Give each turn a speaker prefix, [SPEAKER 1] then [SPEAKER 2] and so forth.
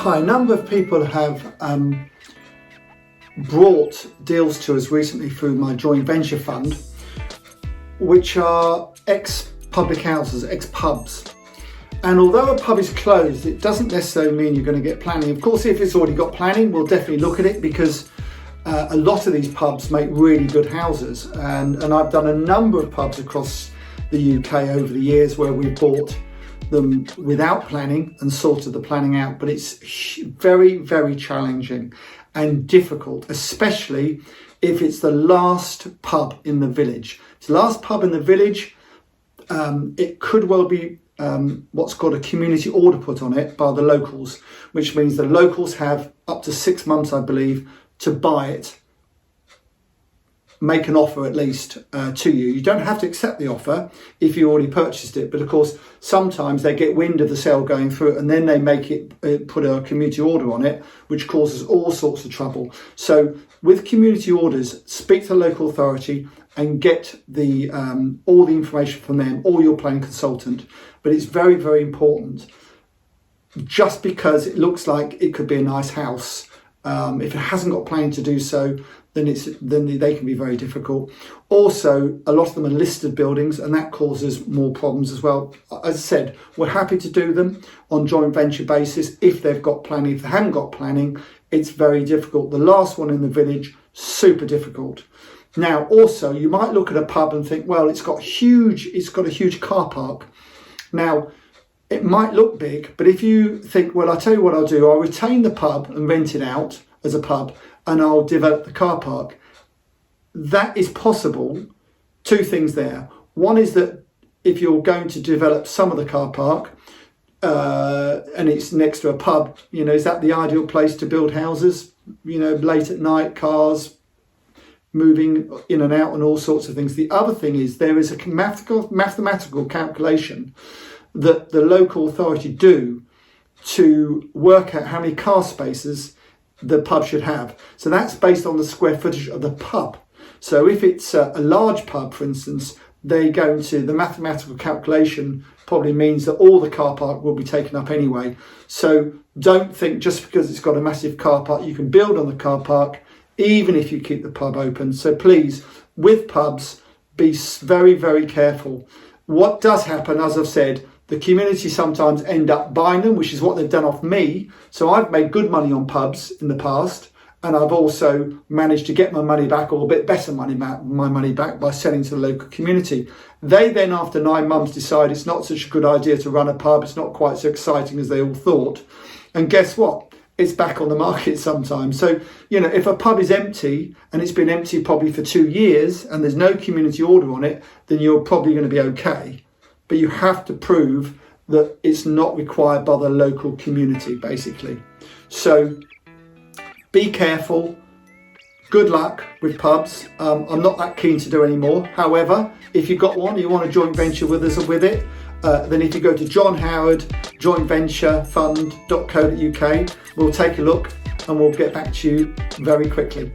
[SPEAKER 1] Hi, a number of people have brought deals to us recently through my joint venture fund, which are ex-public houses, ex-pubs. And although a pub is closed, it doesn't necessarily mean you're going to get planning. Of course, if it's already got planning, we'll definitely look at it, because a lot of these pubs make really good houses. And I've done a number of pubs across the UK over the years where we've bought them without planning and sorted the planning out, but it's very, very challenging and difficult, especially if it's the last pub in the village. It's the last pub in the village. It could well be what's called a community order put on it by the locals, which means the locals have up to 6 months, I believe, to buy it, make an offer at least to you. You don't have to accept the offer if you already purchased it, but of course sometimes they get wind of the sale going through and then they make it put a community order on it, which causes all sorts of trouble. So with community orders, speak to the local authority and get the all the information from them or your planning consultant. But it's very, very important. Just because it looks like it could be a nice house, if it hasn't got planning to do so, then they can be very difficult. Also, a lot of them are listed buildings, and that causes more problems as well. As I said, we're happy to do them on joint venture basis if they've got planning. If they haven't got planning, it's very difficult. The last one in the village, super difficult. Now, also, you might look at a pub and think, well, it's got a huge car park. Now, it might look big, but if you think, well, I'll tell you what I'll do, I'll retain the pub and rent it out as a pub, and I'll develop the car park. That is possible. Two things there. One is that if you're going to develop some of the car park and it's next to a pub, is that the ideal place to build houses? Late at night, cars moving in and out and all sorts of things. The other thing is there is a mathematical calculation that the local authority do to work out how many car spaces the pub should have. So that's based on the square footage of the pub. So if it's a large pub, for instance, the mathematical calculation probably means that all the car park will be taken up anyway. So don't think just because it's got a massive car park, you can build on the car park, even if you keep the pub open. So please, with pubs, be very, very careful. What does happen, as I've said, the community sometimes end up buying them, which is what they've done off me. So I've made good money on pubs in the past, and I've also managed to get my money back, or a bit better my money back, by selling to the local community. They then, after 9 months, decide it's not such a good idea to run a pub. It's not quite so exciting as they all thought. And guess what? It's back on the market sometimes. So, if a pub is empty and it's been empty probably for 2 years and there's no community order on it, then you're probably going to be okay. But you have to prove that it's not required by the local community, basically. So be careful. Good luck with pubs. I'm not that keen to do anymore. However, if you've got one, you want to joint venture with us with it, then if you go to John Howard jointventurefund.co.uk, we'll take a look and we'll get back to you very quickly.